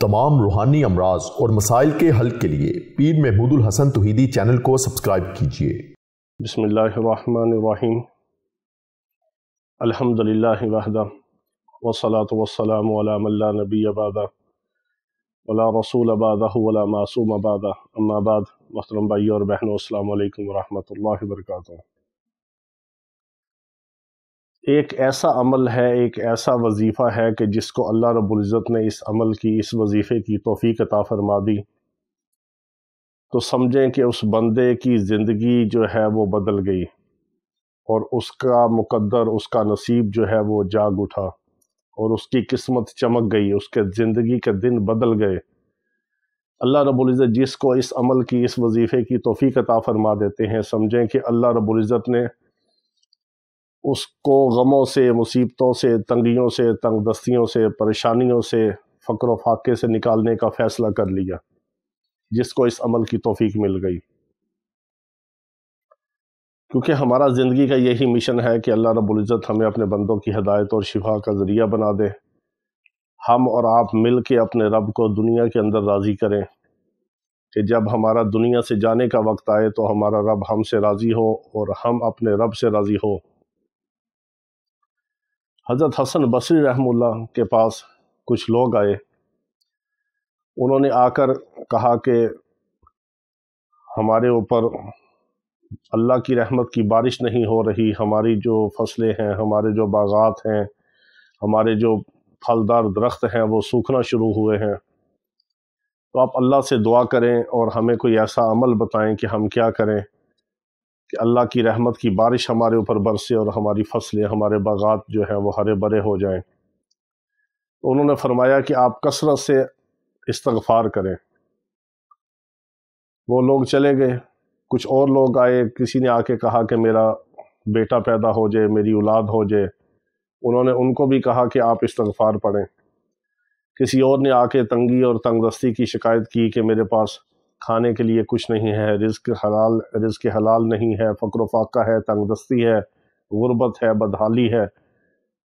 तमाम रूहानी अमराज और मसाइल के हल के लिए पीर महमूद उल हसन तौहीदी चैनल को सब्सक्राइब कीजिए। बिस्मिल्लाहिर्रहमानिर्रहीम। अल्हम्दुलिल्लाहि वहदा वस्सलातु वस्सलामु अला मन ला नबिय्य बअदा वला रसूल बअदहु वला मासूम बअदा, अम्मा बाद। मोहतरम भाइयों और बहनों, अस्सलामु अलैकुम वरहमतुल्लाहि वबरकातुहू। एक ऐसा अमल है, एक ऐसा वजीफ़ा है कि जिसको अल्लाह रब्बुल इज़्ज़त ने इस अमल की, इस वजीफ़े की तौफ़ीक अता फरमा दी तो समझें कि उस बंदे की ज़िंदगी जो है वो बदल गई और उसका मुक़द्दर, उसका नसीब जो है वो जाग उठा और उसकी किस्मत चमक गई, उसके ज़िंदगी के दिन बदल गए। अल्लाह रब्बुल इज़्ज़त जिसको इस अमल की, इस वजीफ़े की तौफ़ीक अता फरमा देते हैं, समझें कि अल्लाह रब्बुल इज़्ज़त ने उसको गमों से, मुसीबतों से, तंगियों से, तंगदस्तियों से, परेशानियों से, फ़क्र व फाके से निकालने का फ़ैसला कर लिया, जिसको इस अमल की तौफ़ीक मिल गई। क्योंकि हमारा ज़िंदगी का यही मिशन है कि अल्लाह रब्बुल इज़्ज़त हमें अपने बंदों की हिदायत और शिफा का ज़रिया बना दे। हम और आप मिल के अपने रब को दुनिया के अंदर राज़ी करें कि जब हमारा दुनिया से जाने का वक्त आए तो हमारा रब हमसे राज़ी हो और हम अपने रब से राज़ी हो। हज़रत हसन बसरी रहमुल्लाह के पास कुछ लोग आए। उन्होंने आकर कहा कि हमारे ऊपर अल्लाह की रहमत की बारिश नहीं हो रही, हमारी जो फसलें हैं, हमारे जो बागात हैं, हमारे जो फलदार दरख्त हैं वो सूखना शुरू हुए हैं। तो आप अल्लाह से दुआ करें और हमें कोई ऐसा अमल बताएं कि हम क्या करें कि अल्लाह की रहमत की बारिश हमारे ऊपर बरसे और हमारी फसलें, हमारे बागात जो हैं वो हरे भरे हो जाएं। तो उन्होंने फरमाया कि आप कसरत से इस्तग़फ़ार करें। वो लोग चले गए। कुछ और लोग आए, किसी ने आके कहा कि मेरा बेटा पैदा हो जाए, मेरी औलाद हो जाए। उन्होंने उनको भी कहा कि आप इस्तग़फ़ार पढ़ें। किसी और ने आके तंगी और तंगदस्ती की शिकायत की कि मेरे पास खाने के लिए कुछ नहीं है, रिज़्क़ हलाल नहीं है, फ़क्र फाका है, तंगदस्ती है, गुर्बत है, बदहाली है।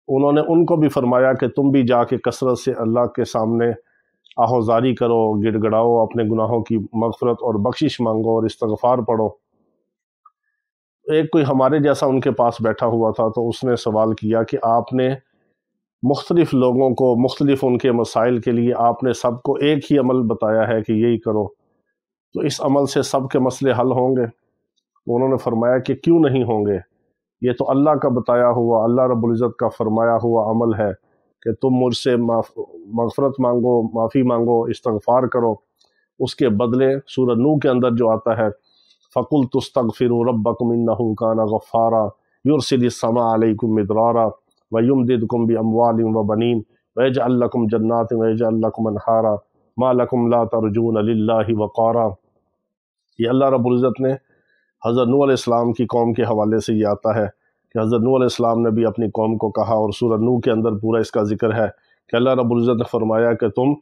उन्होंने उनको भी फरमाया कि तुम भी जाके कसरत से अल्लाह के सामने आहोज़ारी करो, गिड़गड़ाओ, अपने गुनाहों की मग़फ़िरत और बख्शिश मांगो और इस्तग़फ़ार पढ़ो। एक कोई हमारे जैसा उनके पास बैठा हुआ था तो उसने सवाल किया कि आपने मुख्तलिफ़ लोगों को, मुख्तलिफ़ उनके मसाइल के लिए आपने सबको एक ही अमल बताया है कि यही करो, तो इस अमल से सब के मसले हल होंगे? तो उन्होंने फरमाया कि क्यों नहीं होंगे, ये तो अल्लाह का बताया हुआ, अल्लाह रब्बुल इज़्ज़त का फरमाया हुआ अमल है कि तुम मुझसे मग़फ़िरत मांगो, माफ़ी मांगो, इस्तग़फ़ार करो। उसके बदले सूरह नूह के अंदर जो आता है, फ़कुल तुस्तग़फ़िरू रब्बकुम इन्नहु काना गफ़्फ़ारा युरसिलिस समा अलैकुम मिदरारा व युमदिदकुम बिअमवालिन व बनीन व यजअल लकुम जन्नातिन व यजअल लकुम अनहारा मा लकुम ला तर्जून लिल्लाहि वक़ारा। ये अल्लाह रब्बुल इज़्ज़त ने हज़रत नूह अलैहिस्सलाम की कौम के हवाले से ये आता है कि हज़रत नूह अलैहिस्सलाम ने भी अपनी कौम को कहा और सूरह नूह के अंदर पूरा इसका ज़िक्र है कि अल्लाह रब्बुल इज़्ज़त ने फरमाया कि तुम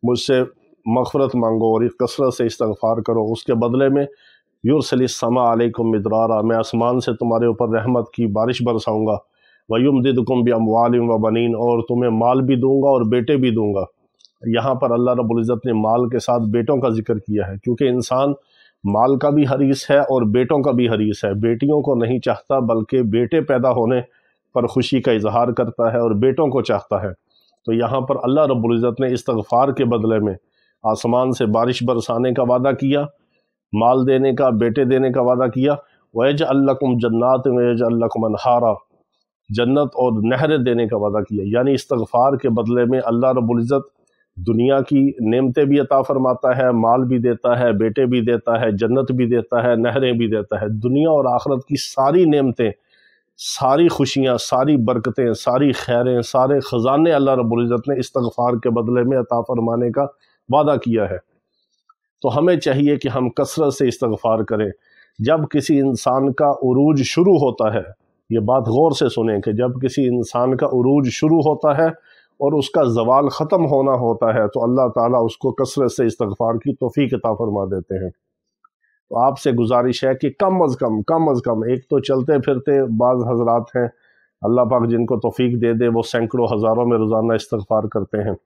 मुझसे मग़फ़िरत मांगो और कसरत से इस्तग़फ़ार करो, उसके बदले में युरसिलिस समा अलैकुम मिदरारा, मैं आसमान से तुम्हारे ऊपर रहमत की बारिश बरसाऊँगा, व युमदिदकुम बिअमवालिन व बनीन, और तुम्हें माल भी दूँगा और बेटे भी दूँगा। यहाँ पर अल्लाह रब्बुल इज़्ज़त ने माल के साथ बेटों का जिक्र किया है क्योंकि इंसान माल का भी हरीस है और बेटों का भी हरीस है। बेटियों को नहीं चाहता बल्कि बेटे पैदा होने पर खुशी का इजहार करता है और बेटों को चाहता है। तो यहाँ पर अल्लाह रब्बुल इज़्ज़त ने इस्तग़फ़ार के बदले में आसमान से बारिश बरसाने का वादा किया, माल देने का, बेटे देने का वादा किया। वयजअल लकुम जन्नातिन वयजअल लकुम अनहारा, जन्नत और नहरें देने का वादा किया। यानी इस्तग़फ़ार के बदले में अल्लाह रब्बुल इज़्ज़त दुनिया की नेमतें भी अता फरमाता है, माल भी देता है, बेटे भी देता है, जन्नत भी देता है, नहरें भी देता है। दुनिया और आखिरत की सारी नेमतें, सारी खुशियाँ, सारी बरकतें, सारी खैरें, सारे ख़जाने अल्लाह रब्बुल इज़्ज़त ने इस्तग़फ़ार के बदले में अता फरमाने का वादा किया है। तो हमें चाहिए कि हम कसरत से इस्तग़फ़ार करें। जब किसी इंसान का उरूज शुरू होता है, ये बात गौर से सुनें कि जब किसी इंसान का उरूज शुरू होता है और उसका ज़वाल ख़त्म होना होता है तो अल्लाह ताला उसको कसरत से इस्तग़फ़ार की तौफ़ीक अता फरमा देते हैं। तो आपसे गुजारिश है कि कम अज़ कम एक तो चलते फिरते बाज़ हज़रात हैं, अल्लाह पाक जिनको तौफ़ीक दे दे वो सैकड़ों हज़ारों में रोज़ाना इस्तग़फ़ार करते हैं।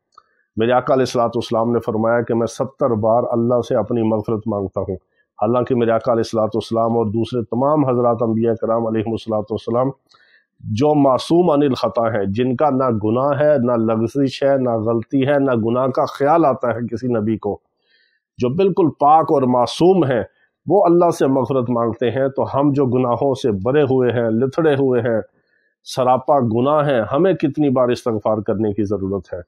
میرے آقا علیہ الصلوۃ والسلام نے فرمایا کہ میں 70 بار اللہ سے اپنی مغفرت مانگتا ہوں، حالانکہ میرے آقا علیہ الصلوۃ والسلام اور دوسرے تمام حضرات انبیاء کرام علیہم الصلوۃ والسلام جو معصوم عن الخطا ہیں، جن کا نہ گناہ ہے، نہ لغزش ہے، نہ غلطی ہے، نہ گناہ کا خیال آتا ہے کسی نبی کو، جو بالکل پاک اور معصوم ہیں، وہ اللہ سے مغفرت مانگتے ہیں۔ تو ہم جو گناہوں سے بھرے ہوئے ہیں، لتھڑے ہوئے ہیں، سراپا گناہ ہیں، ہمیں کتنی بار استغفار کرنے کی ضرورت ہے؟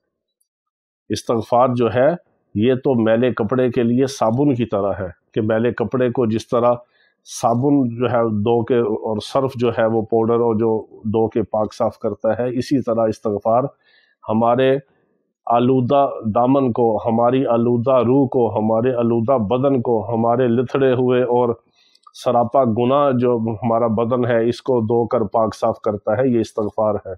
استغفار جو ہے یہ تو میلے کپڑے کے لیے صابن کی طرح ہے، کہ میلے کپڑے کو جس طرح صابن جو ہے دھو کے اور صرف جو ہے وہ پاؤڈر اور جو دھو کے پاک صاف کرتا ہے، اسی طرح استغفار ہمارے آلودہ دامن کو، ہماری آلودہ روح کو، ہمارے آلودہ بدن کو، ہمارے لتھڑے ہوئے اور سراپا گناہ جو ہمارا بدن ہے اس کو دھو کر پاک صاف کرتا ہے، یہ استغفار ہے۔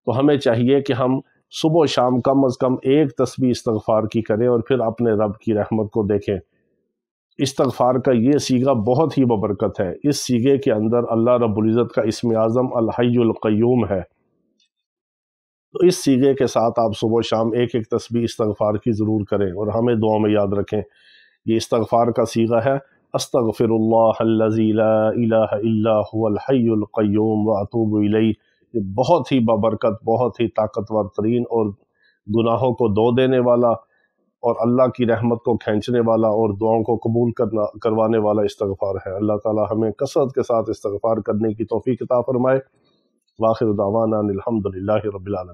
تو ہمیں چاہیے کہ ہم صبح و شام کم از کم ایک تسبیح استغفار کی کریں اور پھر اپنے رب کی رحمت کو دیکھیں۔ استغفار کا یہ صیغہ بہت ہی ببرکت ہے، اس صیغے کے اندر اللہ رب العزت کا اسم اعظم الحی القیوم ہے، تو اس صیغے کے ساتھ آپ صبح و شام ایک ایک تسبیح استغفار کی ضرور کریں، اور ہمیں دعا میں یاد رکھیں یہ استغفار کا صیغہ ہے استغفر اللہ الذی لا الہ الا هو الحی القیوم واتوب الیہ۔ یہ بہت ہی بابرکت، بہت ہی طاقتور ترین اور گناہوں کو دھو دینے والا اور اللہ کی رحمت کو کھینچنے والا اور دعاؤں کو قبول کروانے والا استغفار ہے۔ اللہ تعالی ہمیں کثرت کے ساتھ استغفار کرنے کی توفیق عطا فرمائے۔ وآخر دعوانا الحمدللہ رب العالمین۔